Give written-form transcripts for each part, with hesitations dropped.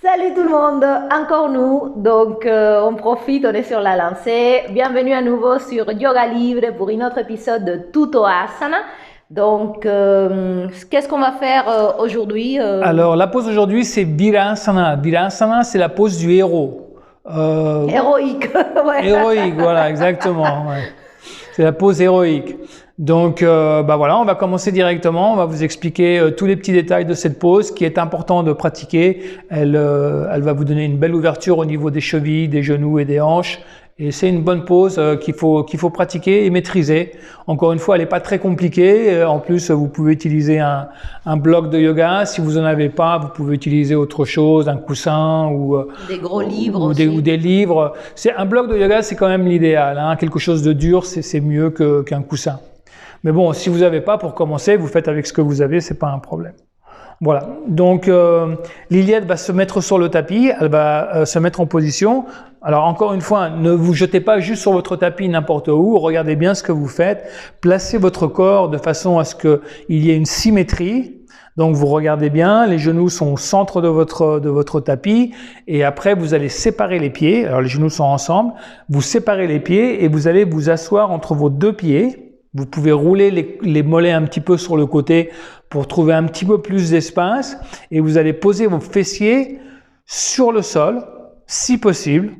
Salut tout le monde, encore nous, donc on profite, on est sur la lancée. Bienvenue à nouveau sur Yoga Libre pour un autre épisode de Tutto Asana. Donc, qu'est-ce qu'on va faire aujourd'hui Alors, la pose aujourd'hui, c'est Virasana. Virasana, c'est la pose du héros. Héroïque, ouais. Héroïque, voilà, exactement. Ouais. C'est la pose héroïque. Donc, voilà, on va commencer directement. On va vous expliquer tous les petits détails de cette pose qui est important de pratiquer. Elle va vous donner une belle ouverture au niveau des chevilles, des genoux et des hanches. Et c'est une bonne pose qu'il faut pratiquer et maîtriser. Encore une fois, elle n'est pas très compliquée. En plus, vous pouvez utiliser un bloc de yoga. Si vous n'en avez pas, vous pouvez utiliser autre chose, un coussin ou des gros livres ou des livres. C'est un bloc de yoga, c'est quand même l'idéal. Hein. Quelque chose de dur, c'est mieux qu'un coussin. Mais bon, si vous n'avez pas, pour commencer, vous faites avec ce que vous avez, c'est pas un problème. Voilà, donc Liliette va se mettre sur le tapis, elle va se mettre en position. Alors encore une fois, ne vous jetez pas juste sur votre tapis n'importe où, regardez bien ce que vous faites, placez votre corps de façon à ce qu'il y ait une symétrie. Donc vous regardez bien, les genoux sont au centre de votre tapis et après vous allez séparer les pieds, alors les genoux sont ensemble, vous séparez les pieds et vous allez vous asseoir entre vos deux pieds. Vous pouvez rouler les mollets un petit peu sur le côté pour trouver un petit peu plus d'espace et vous allez poser vos fessiers sur le sol, si possible.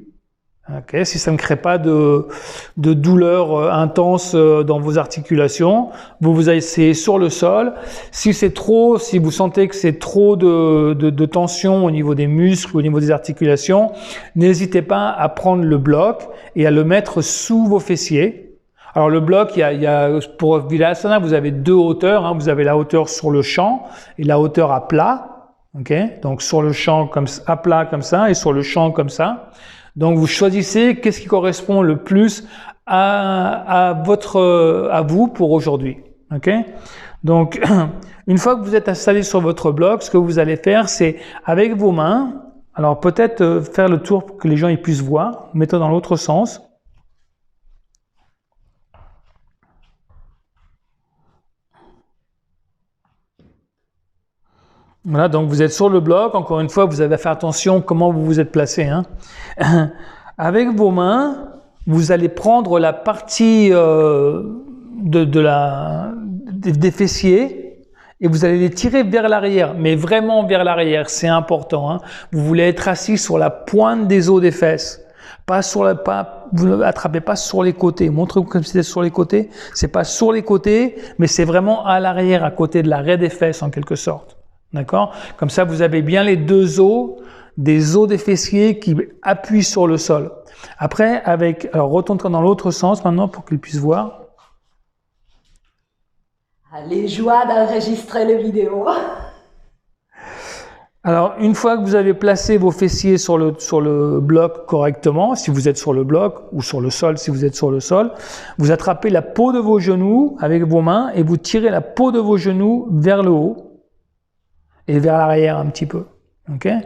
Okay, si ça ne crée pas de douleur intense dans vos articulations, vous asseyez sur le sol. Si vous sentez que c'est trop de tension au niveau des muscles, au niveau des articulations, n'hésitez pas à prendre le bloc et à le mettre sous vos fessiers. Alors le bloc, pour Virasana, vous avez deux hauteurs. Hein. Vous avez la hauteur sur le champ et la hauteur à plat. Okay, donc sur le champ à plat comme ça et sur le champ comme ça. Donc vous choisissez qu'est-ce qui correspond le plus à vous pour aujourd'hui. Okay. Donc une fois que vous êtes installé sur votre bloc, ce que vous allez faire, c'est avec vos mains. Alors peut-être faire le tour pour que les gens ils puissent voir. Mettez dans l'autre sens. Voilà, donc vous êtes sur le bloc. Encore une fois, vous avez fait attention comment vous vous êtes placé. Hein. Avec vos mains, vous allez prendre la partie des fessiers et vous allez les tirer vers l'arrière, mais vraiment vers l'arrière. C'est important. Hein. Vous voulez être assis sur la pointe des os des fesses, vous ne attrapez pas sur les côtés. Montrez-vous comme si c'était sur les côtés. C'est pas sur les côtés, mais c'est vraiment à l'arrière, à côté de l'arrêt des fesses en quelque sorte. D'accord? Comme ça, vous avez bien les deux os, des os des fessiers qui appuient sur le sol. Après, alors retourne dans l'autre sens maintenant pour qu'ils puissent voir. Les joies d'enregistrer les vidéos. Alors, une fois que vous avez placé vos fessiers sur le bloc correctement, si vous êtes sur le bloc ou sur le sol, si vous êtes sur le sol, vous attrapez la peau de vos genoux avec vos mains et vous tirez la peau de vos genoux vers le haut. Et vers l'arrière un petit peu. Okay?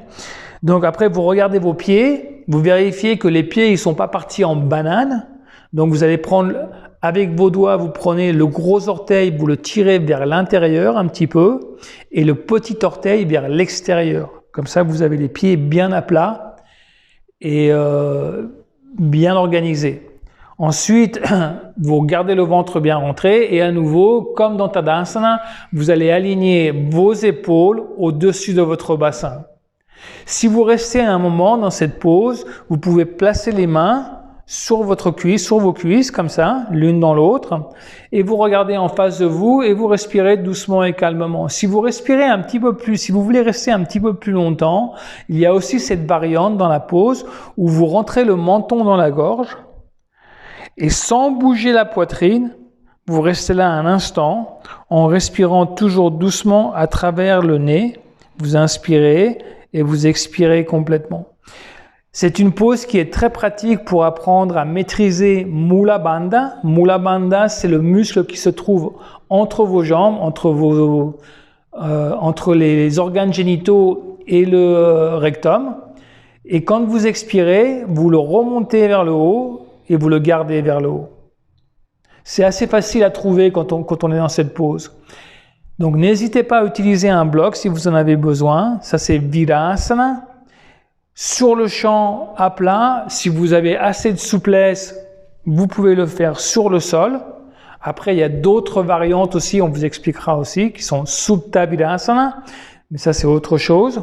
Donc après, vous regardez vos pieds, vous vérifiez que les pieds ils sont pas partis en banane. Donc vous allez prendre, avec vos doigts, vous prenez le gros orteil, vous le tirez vers l'intérieur un petit peu, et le petit orteil vers l'extérieur. Comme ça, vous avez les pieds bien à plat et bien organisés. Ensuite, vous gardez le ventre bien rentré et à nouveau, comme dans Tadasana, vous allez aligner vos épaules au-dessus de votre bassin. Si vous restez un moment dans cette pose, vous pouvez placer les mains sur vos cuisses comme ça, l'une dans l'autre, et vous regardez en face de vous et vous respirez doucement et calmement. Si vous respirez un petit peu plus, si vous voulez rester un petit peu plus longtemps, il y a aussi cette variante dans la pose où vous rentrez le menton dans la gorge. Et sans bouger la poitrine, vous restez là un instant en respirant toujours doucement à travers le nez. Vous inspirez et vous expirez complètement. C'est une pose qui est très pratique pour apprendre à maîtriser Mula Bandha. Mula Bandha, c'est le muscle qui se trouve entre vos jambes, entre les organes génitaux et le rectum. Et quand vous expirez, vous le remontez vers le haut et vous le gardez vers le haut. C'est assez facile à trouver quand on est dans cette pose. Donc n'hésitez pas à utiliser un bloc si vous en avez besoin. Ça c'est Virasana. sur le champ à plat. Si vous avez assez de souplesse, vous pouvez le faire sur le sol. Après, il y a d'autres variantes aussi, on vous expliquera aussi, qui sont Supta Virasana, mais ça c'est autre chose.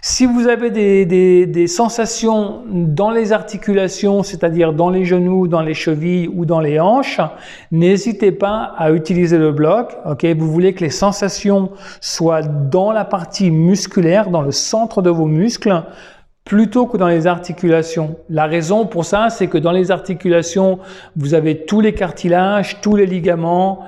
Si vous avez des sensations dans les articulations, c'est-à-dire dans les genoux, dans les chevilles ou dans les hanches, n'hésitez pas à utiliser le bloc. Okay? Vous voulez que les sensations soient dans la partie musculaire, dans le centre de vos muscles, plutôt que dans les articulations. La raison pour ça, c'est que dans les articulations, vous avez tous les cartilages, tous les ligaments,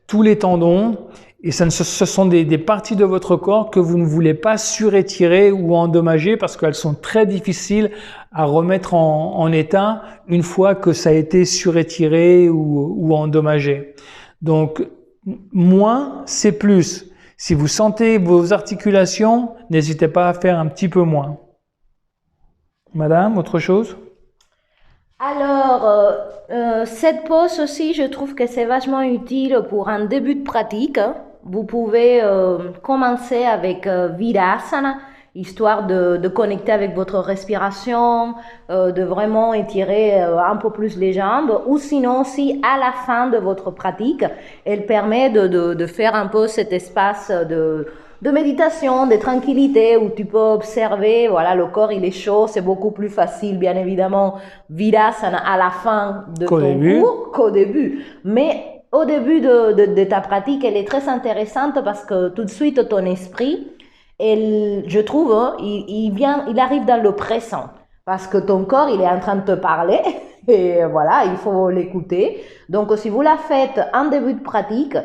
tous les tendons. Et ce sont des parties de votre corps que vous ne voulez pas surétirer ou endommager parce qu'elles sont très difficiles à remettre en état une fois que ça a été surétiré ou endommagé. Donc, moins, c'est plus. Si vous sentez vos articulations, n'hésitez pas à faire un petit peu moins. Madame, autre chose? Alors, cette pose aussi, je trouve que c'est vachement utile pour un début de pratique. Vous pouvez commencer avec Virasana, histoire de connecter avec votre respiration, de vraiment étirer un peu plus les jambes. Ou sinon aussi, à la fin de votre pratique, elle permet de faire un peu cet espace de méditation, de tranquillité où tu peux observer, voilà, le corps il est chaud, c'est beaucoup plus facile, bien évidemment, Virasana à la fin de ton cours qu'au début. Mais au début de ta pratique, elle est très intéressante parce que tout de suite, ton esprit, je trouve, il arrive dans le présent. Parce que ton corps, il est en train de te parler et voilà, il faut l'écouter. Donc, si vous la faites en début de pratique,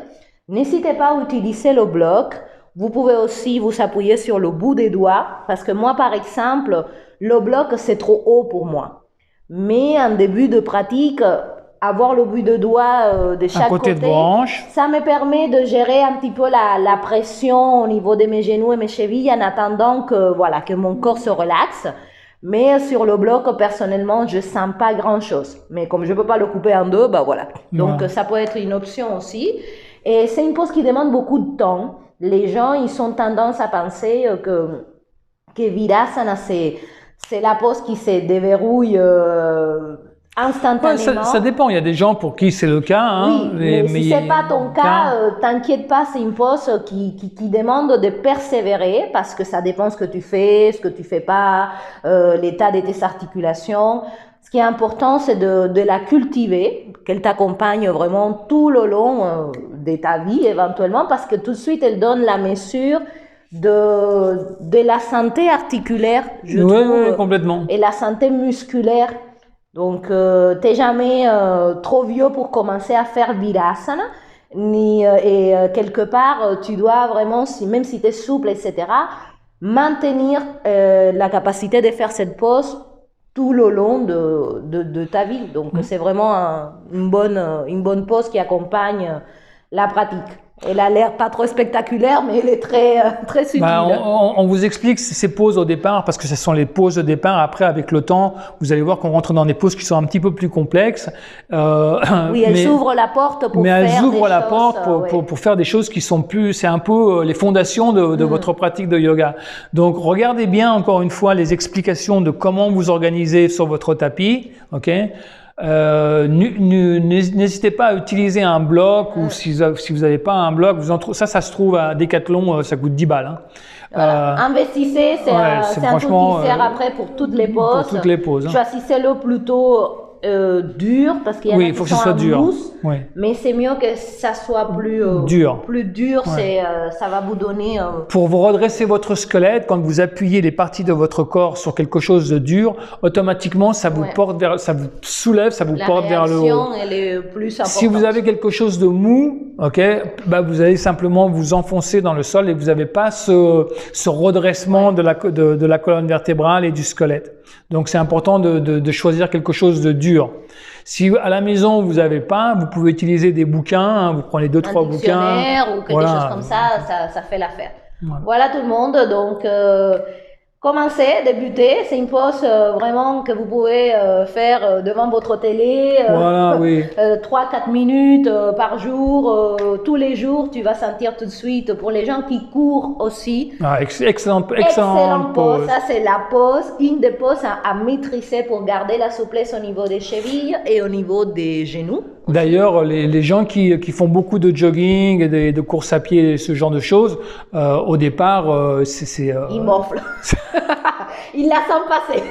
n'hésitez pas à utiliser le bloc. Vous pouvez aussi vous appuyer sur le bout des doigts parce que moi, par exemple, le bloc, c'est trop haut pour moi. Mais en début de pratique, avoir le bout de doigt de chaque côté, ça me permet de gérer un petit peu la pression au niveau de mes genoux et mes chevilles en attendant que mon corps se relaxe. Mais sur le bloc, personnellement, je sens pas grand chose. Mais comme je peux pas le couper en deux, bah voilà. Donc ça peut être une option aussi. Et c'est une pose qui demande beaucoup de temps. Les gens, ils ont tendance à penser que Virasana, c'est la pose qui se déverrouille instantanément. Ouais, ça dépend. Il y a des gens pour qui c'est le cas. Hein, oui, mais si c'est pas ton cas, t'inquiète pas, c'est une pose qui demande de persévérer parce que ça dépend ce que tu fais, ce que tu fais pas, l'état de tes articulations. Ce qui est important, c'est de la cultiver, qu'elle t'accompagne vraiment tout le long de ta vie éventuellement parce que tout de suite, elle donne la mesure de la santé articulaire, je trouve, oui, complètement. et la santé musculaire. Donc, t'es jamais trop vieux pour commencer à faire Virasana, et quelque part, tu dois vraiment, même si t'es souple, etc., maintenir la capacité de faire cette pose tout le long de ta vie. Donc, c'est vraiment une bonne pose qui accompagne la pratique. Elle a l'air pas trop spectaculaire, mais elle est très subtile. On vous explique ces poses au départ parce que ce sont les poses de départ. Après, avec le temps, vous allez voir qu'on rentre dans des poses qui sont un petit peu plus complexes. Oui, elles ouvrent la porte pour pour faire des choses qui sont plus. C'est un peu les fondations de votre pratique de yoga. Donc, regardez bien encore une fois les explications de comment vous organisez sur votre tapis. Ok. N'hésitez pas à utiliser un bloc ou si vous n'avez pas un bloc, ça se trouve à Decathlon, ça coûte 10 balles. Hein. Voilà. Investissez, c'est un truc qui sert après pour toutes les poses. Pour toutes les poses. Hein. Choisissez-le plutôt dur parce qu'il y a il faut que ce soit dur. Mousse, mais c'est mieux que ça soit plus dur. Plus dur, ça va vous donner. Pour vous redresser votre squelette, quand vous appuyez les parties de votre corps sur quelque chose de dur, automatiquement ça vous porte vers, ça vous soulève, ça vous porte vers le haut. La réaction, elle est plus importante. Si vous avez quelque chose de mou, vous allez simplement vous enfoncer dans le sol et vous n'avez pas ce redressement de la colonne vertébrale et du squelette. Donc c'est important de choisir quelque chose de dur. Si à la maison vous n'avez pas, vous pouvez utiliser des bouquins, hein, vous prenez 2-3 bouquins. Ou quelque chose comme ça fait l'affaire. Voilà tout le monde. Donc Commencez, débutez, c'est une pause vraiment que vous pouvez faire devant votre télé, Voilà, oui. 3-4 minutes par jour, tous les jours, tu vas sentir tout de suite, pour les gens qui courent aussi, Ah, excellente excellente pause, pause. ça c'est la pause, une des pauses à maîtriser pour garder la souplesse au niveau des chevilles et au niveau des genoux. D'ailleurs, les gens qui font beaucoup de jogging et de course à pied, ce genre de choses, au départ, Ils morflent. Ils la sentent passer.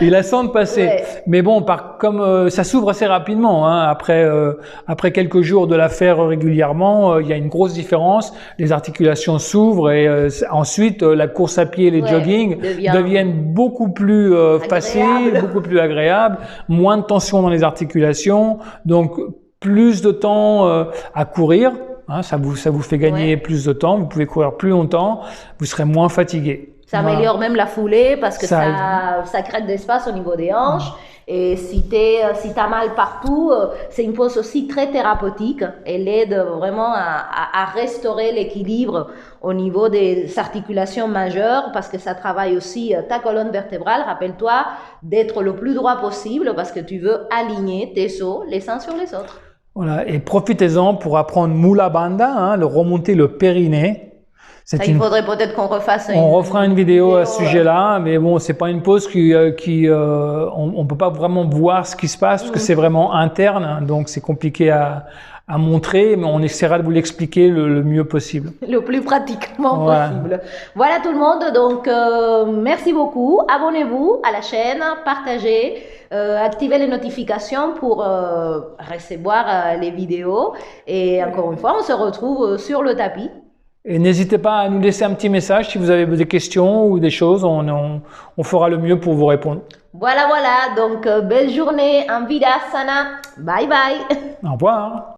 ils la sentent passer. Ouais. Mais bon, comme ça s'ouvre assez rapidement, hein, après quelques jours de la faire régulièrement, il y a une grosse différence. Les articulations s'ouvrent et ensuite la course à pied et les Ouais, jogging deviennent beaucoup plus faciles, beaucoup plus agréables, moins de tension dans les articulations, donc plus de temps à courir. Hein, ça vous fait gagner plus de temps. Vous pouvez courir plus longtemps. Vous serez moins fatigué. Ça améliore même la foulée parce que ça crée de l'espace au niveau des hanches. Et si t'as mal partout, c'est une pause aussi très thérapeutique. Elle aide vraiment à restaurer l'équilibre au niveau des articulations majeures parce que ça travaille aussi ta colonne vertébrale. Rappelle-toi d'être le plus droit possible parce que tu veux aligner tes os les uns sur les autres. Voilà, et profitez-en pour apprendre Mula Bandha, hein, remonter le périnée. Il faudrait peut-être qu'on refasse on refera une vidéo à ce sujet-là, mais bon, c'est pas une pause on peut pas vraiment voir ce qui se passe parce que c'est vraiment interne, hein, donc c'est compliqué à montrer, mais on essaiera de vous l'expliquer le mieux possible. Le plus pratiquement possible. Voilà tout le monde, donc merci beaucoup. Abonnez-vous à la chaîne, partagez, activez les notifications pour recevoir les vidéos. Et encore une fois, on se retrouve sur le tapis. Et n'hésitez pas à nous laisser un petit message si vous avez des questions ou des choses, on fera le mieux pour vous répondre. Voilà, donc belle journée en Vidasana. Bye bye. Au revoir.